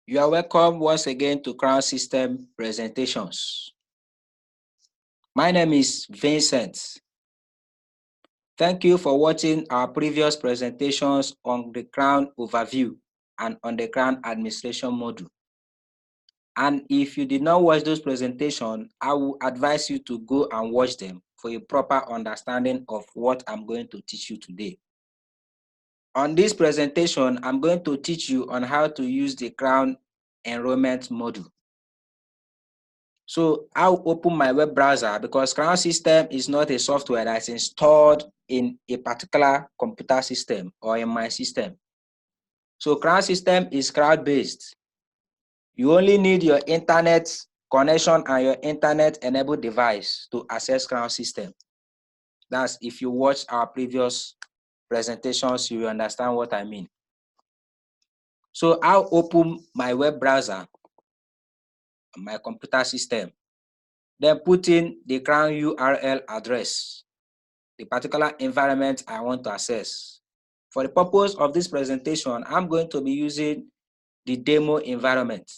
You are welcome once again to Crown System presentations. My name is Vincent. Thank you for watching our previous presentations on the Crown overview and on the Crown administration module. And if you did not watch those presentations, I will advise you to go and watch them for a proper understanding of what I'm going to teach you today. On this presentation, I'm going to teach you on how to use the Crown Enrolment module. So I'll open my web browser because Crown System is not a software that's installed in a particular computer system or in my system. So Crown System is cloud-based. You only need your internet connection and your internet-enabled device to access Crown System. That's if you watch our previous presentations, you will understand what I mean. So I'll open my web browser on my computer system, then put in the Crown URL address, the particular environment I want to access. For the purpose of this presentation, I'm going to be using the demo environment,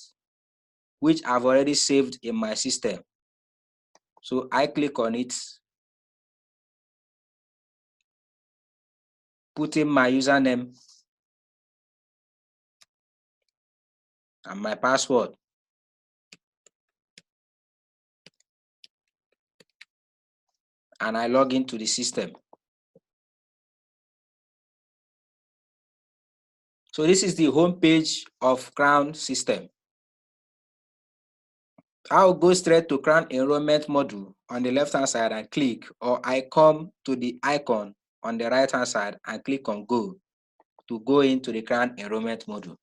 which I've already saved in my system. So I click on it, put in my username and my password. And I log into the system. So this is the home page of Crown System. I'll go straight to Crown Enrollment module on the left-hand side and click, or I come to the icon on the right-hand side and click on Go to go into the Crown Enrollment module.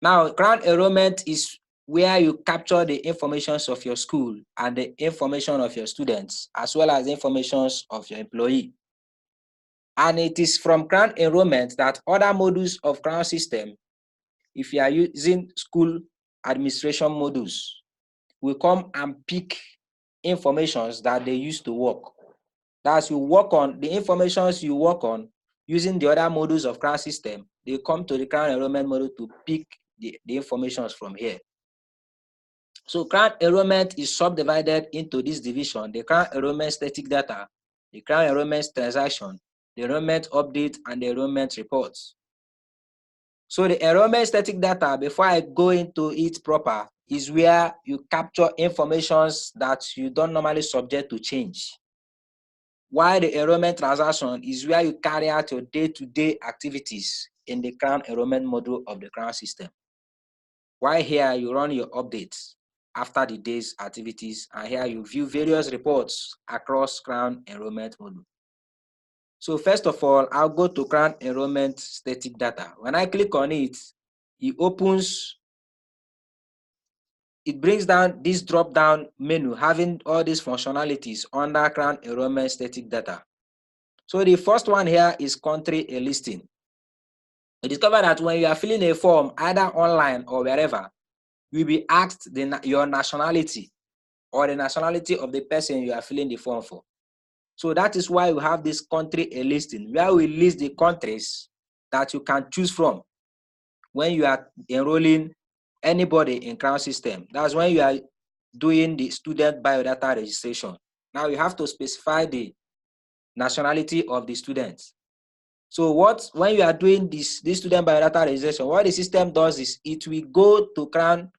Now, Crown Enrollment is where you capture the information of your school and the information of your students, as well as the information of your employee. And it is from Crown Enrollment that other modules of Crown System, if you are using school administration modules, will come and pick informations that they use to work. That's you work on the informations you work on using the other modules of Crown System. They come to the Crown Enrollment module to pick the informations from here. So Crown Enrollment is subdivided into this division: the Crown Enrollment static data, the Crown Enrollment transaction, the enrollment update, and the enrollment reports. So the enrollment static data, before I go into it proper, is where you capture informations that you don't normally subject to change. While the enrollment transaction is where you carry out your day-to-day activities in the Crown Enrollment module of the Crown System. While here you run your updates after the day's activities, and here you view various reports across Crown Enrollment module. So first of all, I'll go to Crown Enrollment static data. When I click on it, it brings down this drop-down menu having all these functionalities under Crown Enrollment static data. So the first one here is country listing. You discover that when you are filling a form, either online or wherever, you will be asked your nationality or the nationality of the person you are filling the form for. So that is why we have this country listing, where we list the countries that you can choose from when you are enrolling anybody in Crown System. That's when you are doing the student biodata registration. Now you have to specify the nationality of the students. So when you are doing this student biodata registration, what the system does is it will go to Crown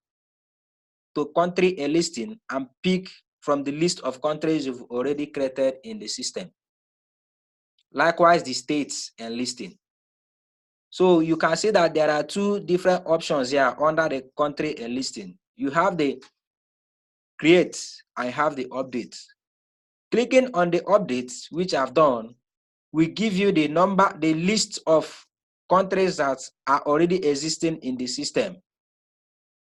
to country listing and pick from the list of countries you've already created in the system. Likewise, the states enlisting. So you can see that there are two different options here under the country enlisting. You have the create and have the update. Clicking on the updates, which I've done, will give you the list of countries that are already existing in the system.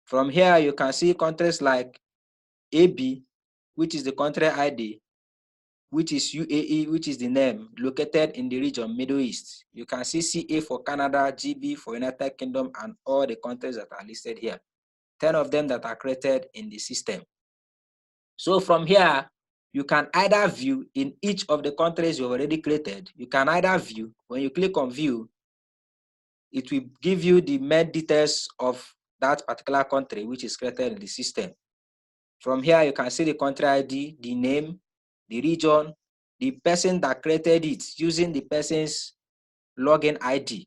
From here, you can see countries like AB, which is the country ID, which is UAE, which is the name, located in the region Middle East. You can see CA for Canada, GB for United Kingdom, and all the countries that are listed here. 10 of them that are created in the system. So from here, you can either view in each of the countries you've already created. You can either view, when you click on view, it will give you the main details of that particular country which is created in the system. From here, you can see the country ID, the name, the region, the person that created it using the person's login ID,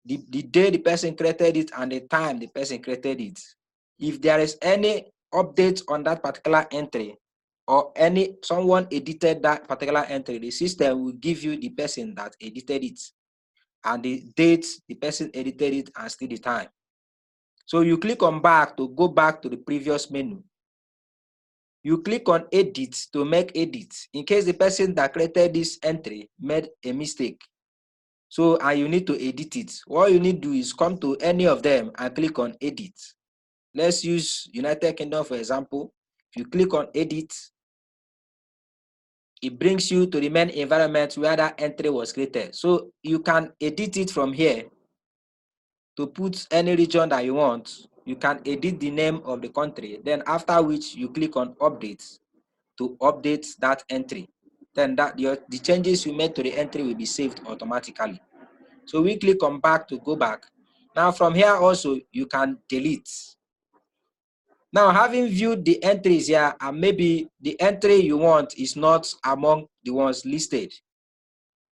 the day the person created it and the time the person created it. If there is any update on that particular entry or someone edited that particular entry, the system will give you the person that edited it and the date the person edited it and still the time. So you click on back to go back to the previous menu. You click on edit to make edits in case the person that created this entry made a mistake. So, and you need to edit it. What you need to do is come to any of them and click on edit. Let's use United Kingdom for example. If you click on edit, it brings you to the main environment where that entry was created. So you can edit it from here to put any region that you want. You can edit the name of the country. Then after which you click on update to update that entry. Then the changes you made to the entry will be saved automatically. So we click on back to go back. Now from here also you can delete. Now having viewed the entries here and maybe the entry you want is not among the ones listed,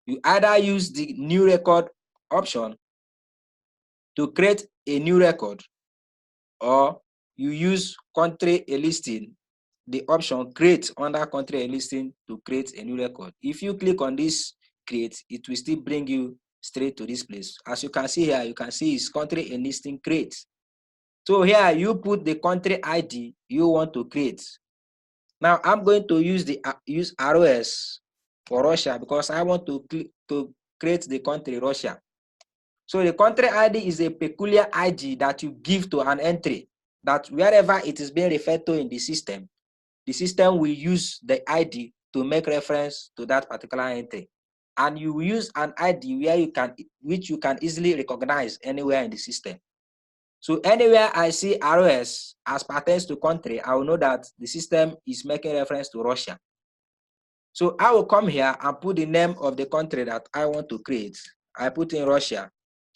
you either use the new record option to create a new record, or you use country a listing, the option create under country a listing to create a new record. If you click on this create, it will still bring you straight to this place. As you can see here, you can see it's country a listing create. So here you put the country ID you want to create. Now I'm going to use ROS for Russia because I want to create the country Russia. So the country ID is a peculiar ID that you give to an entry that wherever it is being referred to in the system will use the ID to make reference to that particular entry. And you will use an ID which you can easily recognize anywhere in the system. So anywhere I see ROS as pertains to country, I will know that the system is making reference to Russia. So I will come here and put the name of the country that I want to create. I put in Russia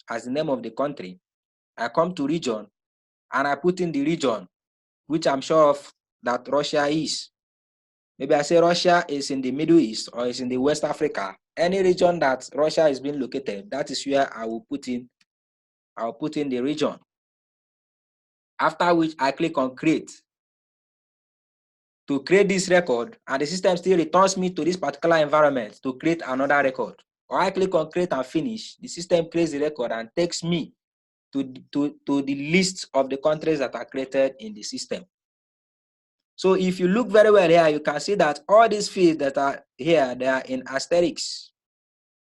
as the name of the country. I come to region and I put in the region, which I'm sure of that Russia is. Maybe I say Russia is in the Middle East or is in the West Africa. Any region that Russia is being located, that is where I will put in the region. After which I click on create to create this record, and the system still returns me to this particular environment to create another record. Or I click on create and finish, the system creates the record and takes me to the list of the countries that are created in the system. So if you look very well here, you can see that all these fields that are here, they are in asterisks.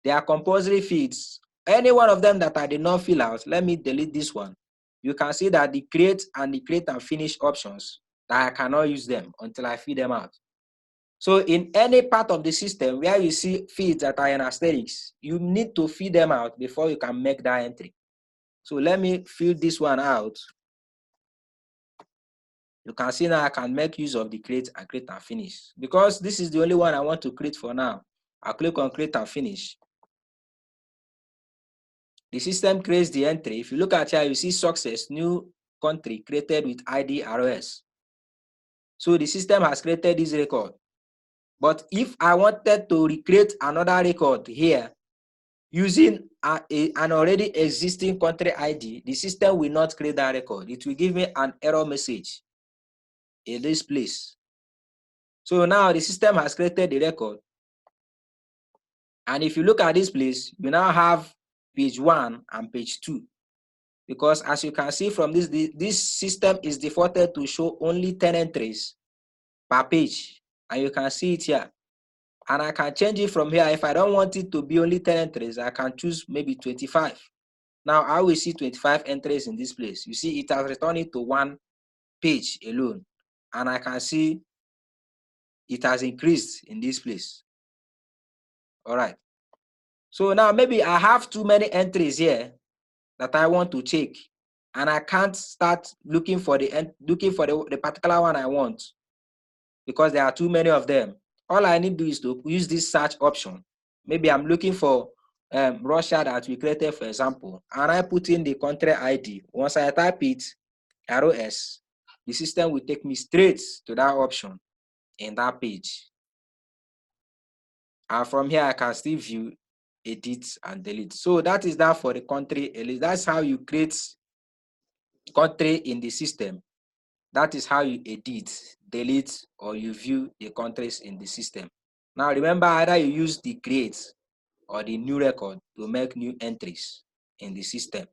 They are compulsory fields. Any one of them that I did not fill out, let me delete this one. You can see that the create and finish options, that I cannot use them until I fill them out. So in any part of the system where you see fields that are in asterisks, you need to fill them out before you can make that entry. So let me fill this one out. You can see now I can make use of the create and finish. Because this is the only one I want to create for now, I'll click on create and finish. The system creates the entry. If you look at here, you see success, new country created with ID ROS. So the system has created this record. But if I wanted to recreate another record here using an already existing country ID, the system will not create that record. It will give me an error message in this place. So now the system has created the record. And if you look at this place, you now have page 1 and page 2. Because as you can see from this system is defaulted to show only 10 entries per page. And you can see it here. And I can change it from here. If I don't want it to be only 10 entries, I can choose maybe 25. Now I will see 25 entries in this place. You see, it has returned it to 1 page alone. And I can see it has increased in this place. All right. So now maybe I have too many entries here that I want to check, and I can't start looking for the particular one I want because there are too many of them. All I need to do is to use this search option. Maybe I'm looking for Russia that we created, for example, and I put in the country ID. Once I type it, ROS, the system will take me straight to that option in that page. And from here, I can still view, edit, and delete. So that is that for the country list. That's how you create country in the system. That is how you edit, delete, or you view the countries in the system. Now remember, either you use the create or the new record to make new entries in the system.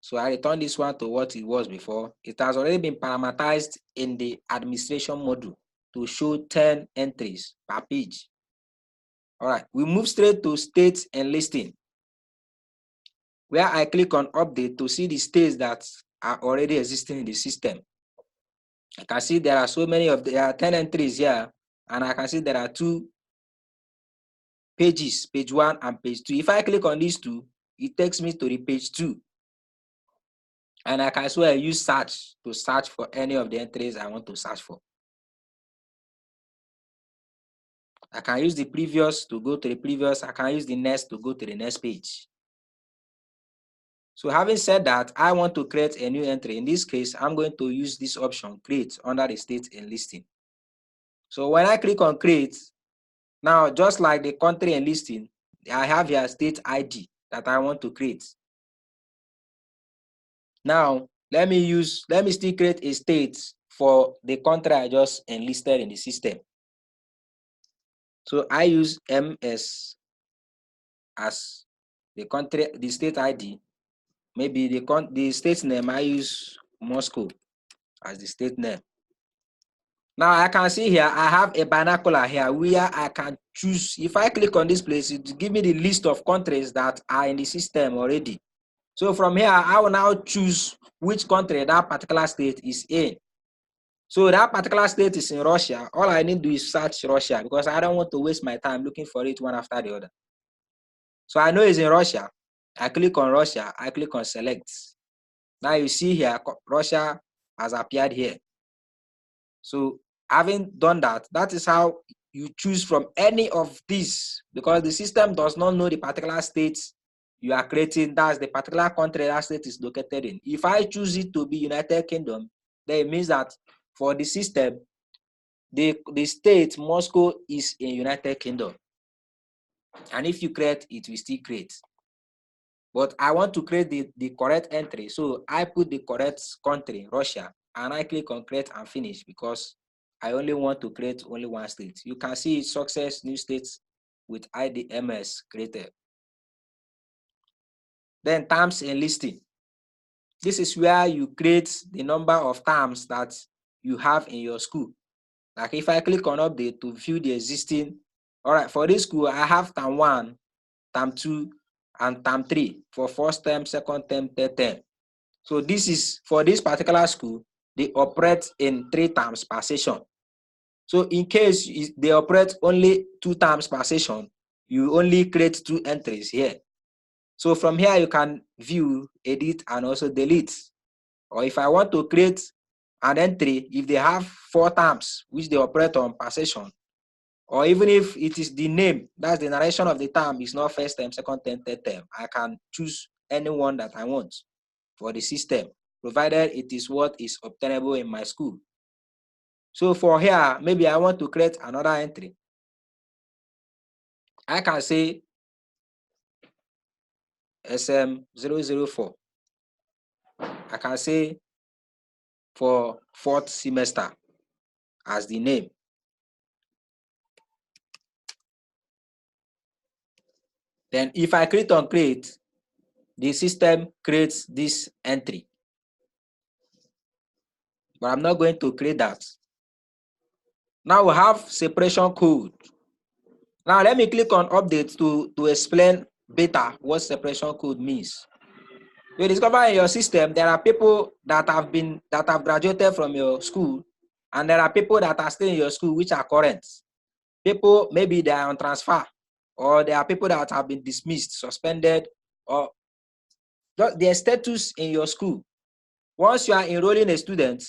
So I return this one to what it was before. It has already been parameterized in the administration module to show 10 entries per page. All right, we move straight to states and listing, where I click on update to see the states that are already existing in the system. I can see there are so many there are 10 entries here, and I can see there are 2 pages, page 1 and page 2. If I click on these 2, it takes me to the page 2. And I can as well use search to search for any of the entries I want to search for. I can use the previous to go to the previous. I can use the next to go to the next page. So having said that, I want to create a new entry. In this case, I'm going to use this option, create, under the state and listing. So when I click on create, now just like the country and listing, I have here state ID that I want to create. Now, let me still create a state for the country I just enlisted in the system. So I use MS as the country, the state ID. Maybe the state name, I use Moscow as the state name. Now I can see here, I have a binocular here where I can choose. If I click on this place, it will give me the list of countries that are in the system already. So from here, I will now choose which country that particular state is in. So that particular state is in Russia. All I need to do is search Russia because I don't want to waste my time looking for it one after the other. So I know it's in Russia. I click on Russia. I click on select. Now you see here, Russia has appeared here. So having done that, that is how you choose from any of these, because the system does not know the particular state you are creating. That's the particular country that state is located in. If I choose it to be United Kingdom, then it means that for the system, the state Moscow is in United Kingdom. And if you create, it will still create. But I want to create the correct entry. So I put the correct country, Russia, and I click on create and finish because I only want to create only one state. You can see success, new states with IDMS created. Then terms and listing. This is where you create the number of terms that you have in your school. Like if I click on update to view the existing, all right, for this school, I have term 1, term 2, and term 3 for first term, second term, third term. So this is for this particular school, they operate in 3 terms per session. So in case they operate only 2 terms per session, you only create 2 entries here. So from here, you can view, edit, and also delete. Or if I want to create an entry, if they have 4 terms, which they operate on per session, or even if it is the name, that's the narration of the term, is not first term, second term, third term, I can choose any one that I want for the system, provided it is what is obtainable in my school. So for here, maybe I want to create another entry. I can say SM004. I can say for 4th semester as the name. Then if I click on create, the system creates this entry. But I'm not going to create that. Now we have separation code. Now let me click on update to explain better what separation code means. You discover in your system there are people that have graduated from your school, and there are people that are still in your school which are current. People, maybe they are on transfer, or there are people that have been dismissed, suspended, or their status in your school. Once you are enrolling a student,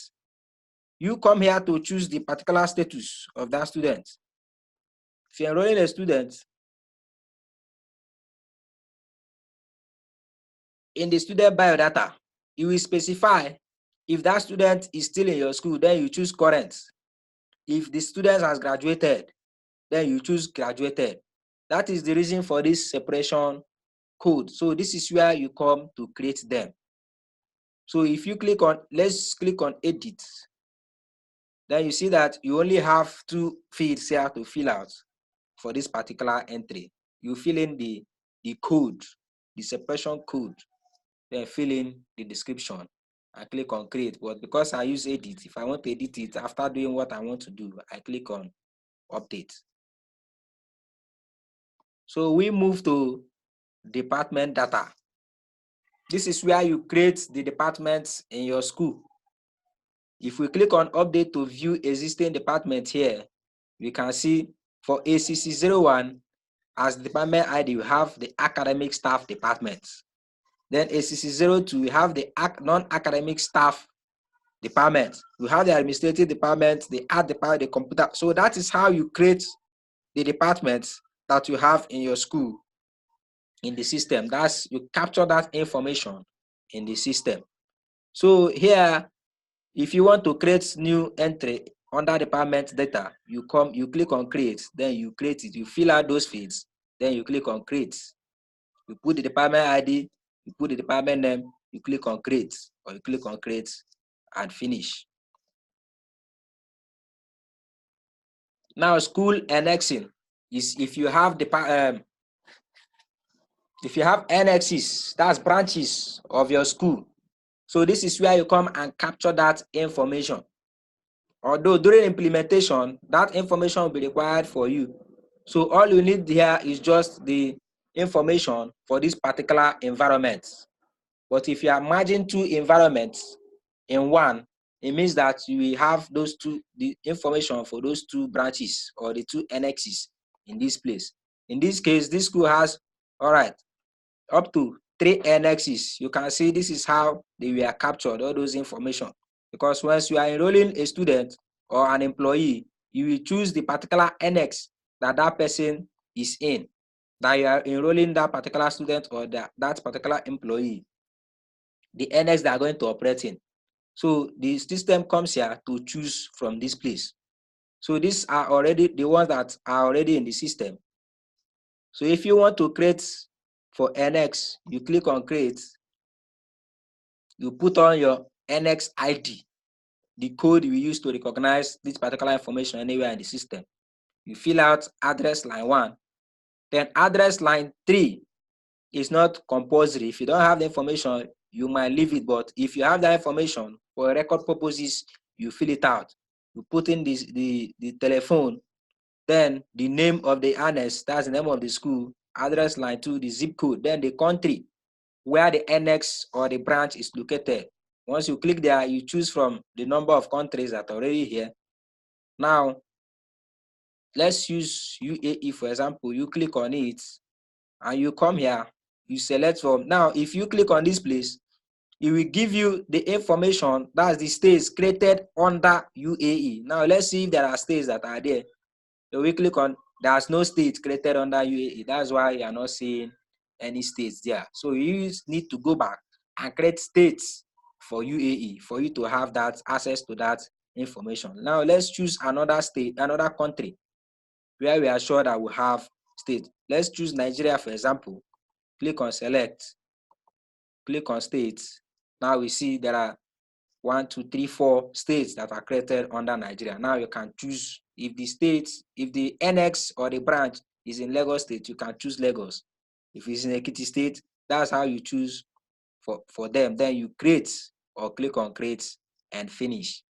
you come here to choose the particular status of that student. If you're enrolling a student, in the student biodata, you will specify if that student is still in your school, then you choose current. If the student has graduated, then you choose graduated. That is the reason for this separation code. So this is where you come to create them. So if you click on, let's click on edit, then you see that you only have 2 fields here to fill out for this particular entry. You fill in the code, the separation code, then fill in the description. I click on create, but because I use edit, if I want to edit it after doing what I want to do, I click on update. So we move to department data. This is where you create the departments in your school. If we click on update to view existing department here, we can see for ACC01 as department ID, we have the academic staff department. Then ACC02, we have the non-academic staff department. We have the administrative department, the art department, the computer. So that is how you create the departments that you have in your school in the system. That's, you capture that information in the system. So here, if you want to create new entry under department data, you click on create, then you create it. You fill out those fields, then you click on create. You put the department ID, you put the department name, you click on create, or you click on create and finish. Now, school annexing is if you have annexes, that's branches of your school. So this is where you come and capture that information. Although during implementation, that information will be required for you. So all you need here is just the information for this particular environment. But if you are merging 2 environments in one, it means that you will have the information for those 2 branches or the 2 annexes in this place. In this case, this school has, all right, up to 3 annexes. You can see this is how they were captured, all those information. Because once you are enrolling a student or an employee, you will choose the particular annex that person is in, that you are enrolling that particular student or that particular employee, the annex they are going to operate in. So the system comes here to choose from this place. So these are already the ones that are already in the system. So if you want to create for annex, you click on create, you put on your annex ID, the code we use to recognize this particular information anywhere in the system. You fill out address line 1, then address line 3 is not compulsory. If you don't have the information, you might leave it, but if you have that information for record purposes, you fill it out. You put in the telephone, then the name of the annex, that's the name of the school, address line 2, the zip code, then the country where the annex or the branch is located. Once you click there, you choose from the number of countries that are already here. Now, let's use UAE, for example. You click on it and you come here, you select from. Now, if you click on this place, it will give you the information, that's the states created under UAE. Now, let's see if there are states that are there. So we click on, there's no state created under UAE. That's why you are not seeing any states there. So you need to go back and create states for UAE for you to have that access to that information. Now let's choose another state, another country where we are sure that we have state. Let's choose Nigeria, for example. Click on select, click on states. Now we see there are 1, 2, 3, 4 states that are created under Nigeria. Now you can choose if the annex or the branch is in Lagos State, you can choose Lagos. If it's in Ekiti State, that's how you choose for them. Then you create or click on create and finish.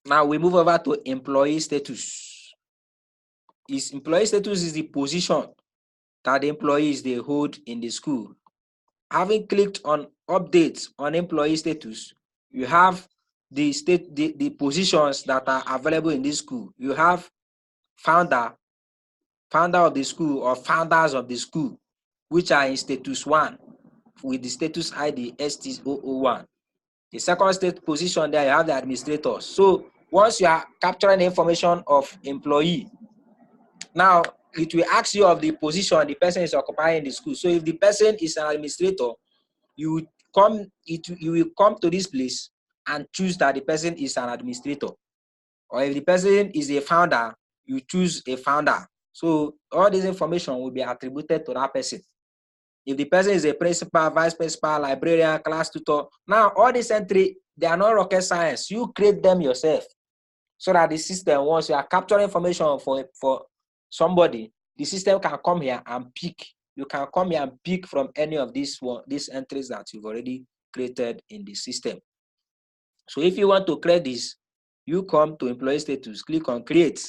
Now we move over to employee status. Employee status is the position that the employees they hold in the school. Having clicked on update on employee status, you have the positions that are available in this school. You have founder of the school or founders of the school, which are in status 1 with the status ID ST001. The second state position there, you have the administrators. So once you are capturing the information of employee, now it will ask you of the position the person is occupying in the school. So if the person is an administrator, you will come to this place and choose that the person is an administrator. Or if the person is a founder, you choose a founder. So all this information will be attributed to that person. If the person is a principal, vice principal, librarian, class tutor, now all these entry, they are not rocket science. You create them yourself so that the system, once you are capturing information for somebody, the system can come here and pick. You can come here and pick from any of these entries that you've already created in the system. So if you want to create this, you come to employee status, click on create,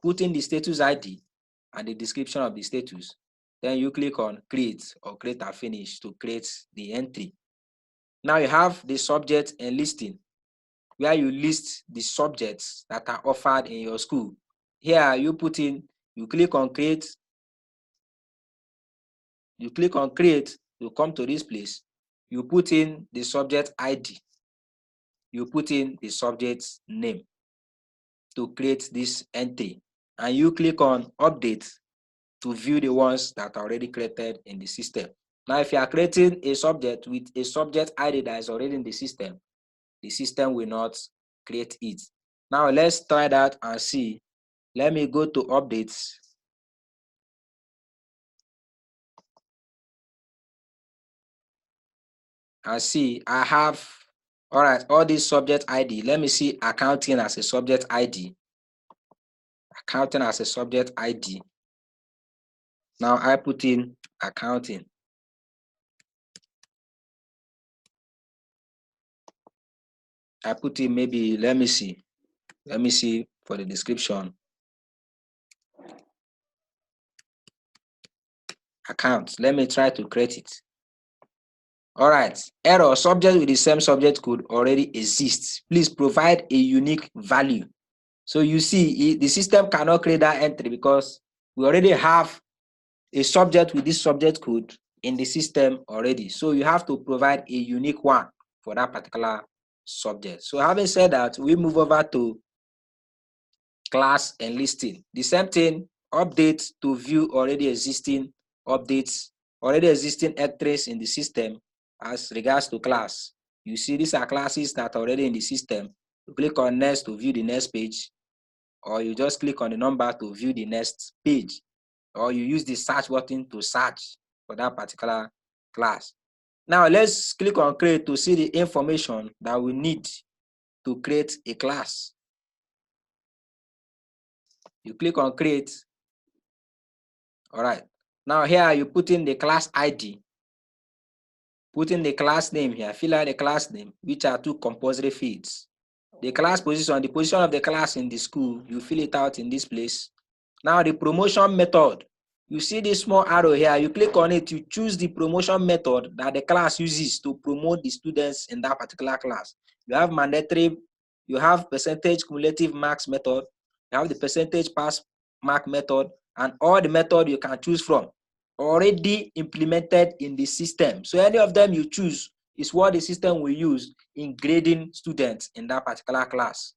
put in the status ID and the description of the status. Then you click on create or create and finish to create the entry. Now you have the subject and listing, where you list the subjects that are offered in your school. Here you click on create, you come to this place, you put in the subject ID, you put in the subject's name to create this entry, and you click on update to view the ones that are already created in the system. Now, if you are creating a subject with a subject ID that is already in the system will not create it. Now, let's try that and see. Let me go to updates. And see, I have, all right, all these subject ID. Let me see accounting as a subject ID. Accounting as a subject ID. Now I put in accounting. I put in maybe, let me see for the description. Account. Let me try to create it. All right. Error. Subject with the same subject could already exist. Please provide a unique value. So you see, the system cannot create that entry because we already have a subject with this subject code in the system already. So you have to provide a unique one for that particular subject. So having said that, we move over to class and listing. The same thing, updates to view already existing entries in the system as regards to class. You see, these are classes that are already in the system. You click on next to view the next page, or you just click on the number to view the next page, or you use the search button to search for that particular class. Now let's click on create to see the information that we need to create a class. You click on create. All right. Now here you put in the class ID, put in the class name here, fill out the class name, which are two compulsory fields. The class position, the position of the class in the school, you fill it out in this place. Now the promotion method, you see this small arrow here, you click on it, you choose the promotion method that the class uses to promote the students in that particular class. You have mandatory, you have percentage cumulative marks method, you have the percentage pass mark method, and all the method you can choose from already implemented in the system. So any of them you choose is what the system will use in grading students in that particular class.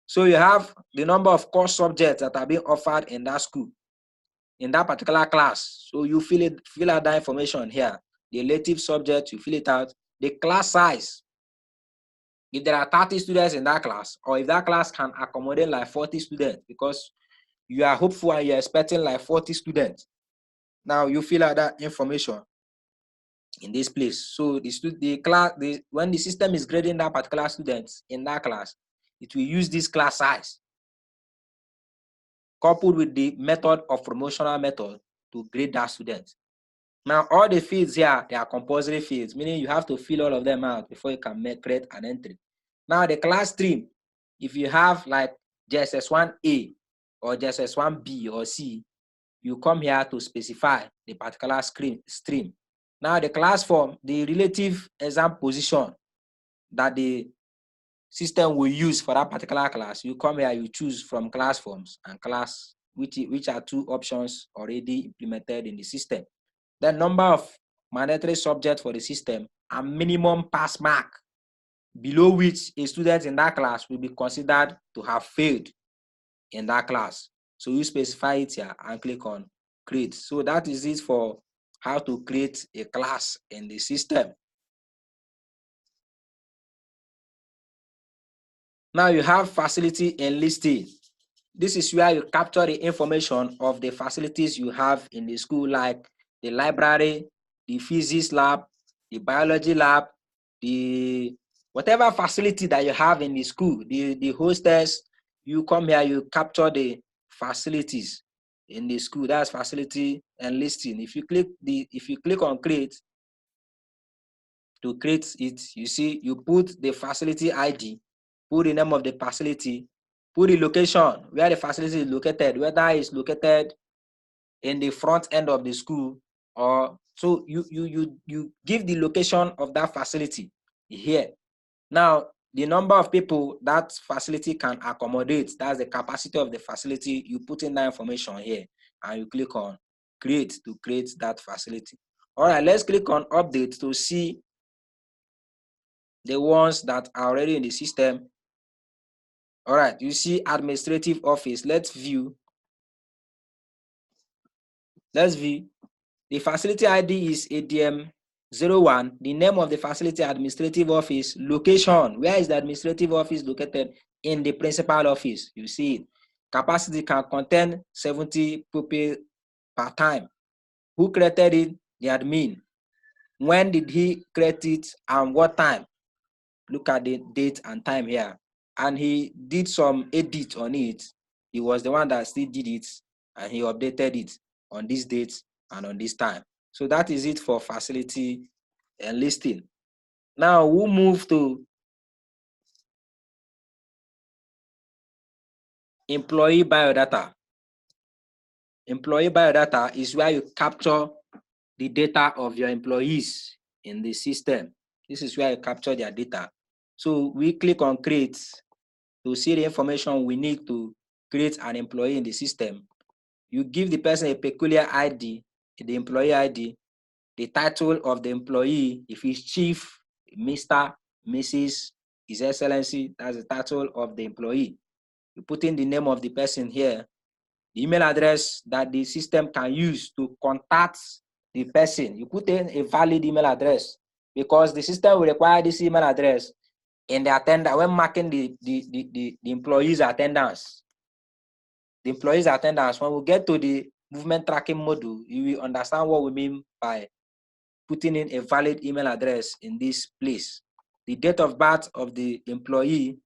So you have the number of course subjects that are being offered in that school, in that particular class. So you fill out that information here. The elective subject, you fill it out. The class size, if there are 30 students in that class, or if that class can accommodate like 40 students, because you are hopeful and you're expecting like 40 students. Now you fill out that information in this place. So when the system is grading that particular student in that class, it will use this class size coupled with the method of promotional method to grade that student. Now, all the fields here, they are compulsory fields, meaning you have to fill all of them out before you can create an entry. Now, the class stream, if you have like JSS1A or JSS1B or C, you come here to specify the particular stream. Now, the class form, the relative exam position that the system will use for that particular class, you come here, you choose from class forms and class, which are two options already implemented in the system. The number of mandatory subjects for the system and minimum pass mark below which a student in that class will be considered to have failed. in that class. So you specify it here and click on create. So that is it for how to create a class in the system. Now you have facility enlisting. This is where you capture the information of the facilities you have in the school, like the library, the physics lab, the biology lab, the whatever facility that you have in the school, the hostess. You come here, you capture the facilities in the school. That's facility enlisting. If you click on create, to create it, you see, you put the facility ID, put the name of the facility, put the location where the facility is located, whether it's located in the front end of the school, or so you give the location of that facility here. Now, the number of people that facility can accommodate, that's the capacity of the facility, you put in that information here and you click on create to create that facility. All right, let's click on update to see the ones that are already in the system. All right, you see administrative office. Let's view. The facility ID is ADM01. The name of the facility administrative office. Location. Where is the administrative office located? In the principal office. You see it. Capacity can contain 70 pupils per time. Who created it? The admin. When did he create it and what time? Look at the date and time here. And he did some edit on it. He was the one that still did it, and he updated it on this date and on this time. So that is it for facility listing. Now we'll move to employee biodata. Employee biodata is where you capture the data of your employees in the system. This is where you capture their data. So we click on create to see the information we need to create an employee in the system. You give the person a peculiar ID, the employee ID, the title of the employee, if he's chief, Mr., Mrs., His Excellency, that's the title of the employee. You put in the name of the person here, the email address that the system can use to contact the person. You put in a valid email address because the system will require this email address in the attendance when marking the employee's attendance. The employee's attendance, when we get to the movement tracking module, you will understand what we mean by putting in a valid email address in this place. The date of birth of the employee,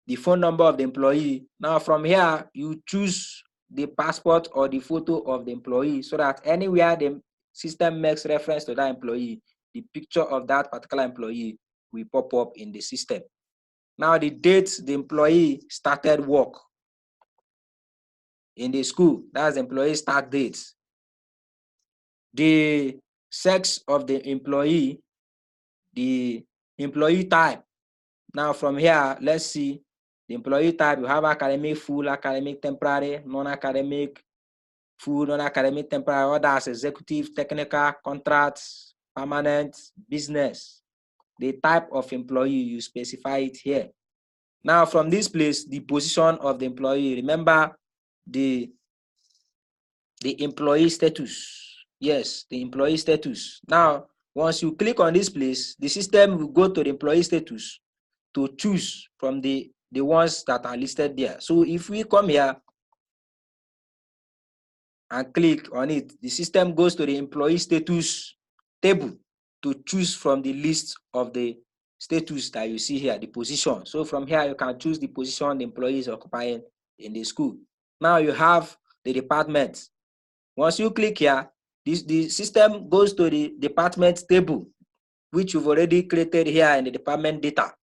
the phone number of the employee. Now from here, you choose the passport or the photo of the employee so that anywhere the system makes reference to that employee, the picture of that particular employee will pop up in the system. Now the date the employee started work in the school, that's the employee start date. The sex of the employee, the employee type. Now from here, let's see the employee type. You have academic, full, academic, temporary, non-academic, full, non-academic, temporary, others, executive, technical, contracts, permanent, business. The type of employee, you specify it here. Now from this place, the position of the employee, remember the employee status. Yes, the employee status. Now, once you click on this place, the system will go to the employee status to choose from the ones that are listed there. So if we come here and click on it, the system goes to the employee status table to choose from the list of the status that you see here, the position. So from here, you can choose the position the employee is occupying in the school. Now you have the department. Once you click here, the system goes to the department table, which you've already created here in the department data,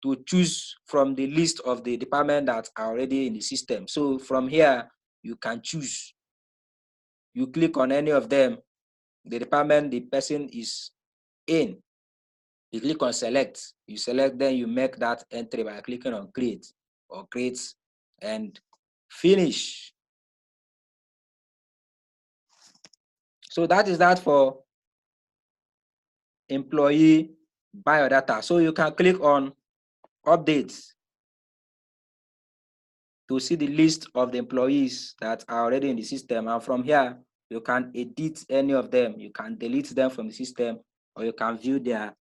to choose from the list of the department that are already in the system. So from here, you can choose. You click on any of them, the department the person is in. You click on select. You select, then you make that entry by clicking on create or create and finish. So that is that for employee biodata. So you can click on updates. to see the list of the employees that are already in the system. And from here, you can edit any of them. You can delete them from the system, or you can view their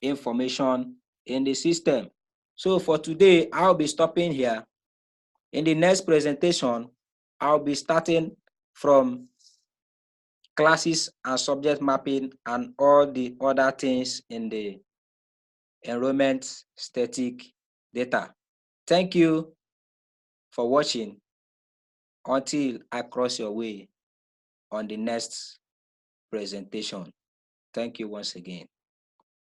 information in the system. So for today, I'll be stopping here. In the next presentation, I'll be starting from classes and subject mapping and all the other things in the enrollment static data. Thank you for watching until I cross your way on the next presentation. Thank you once again.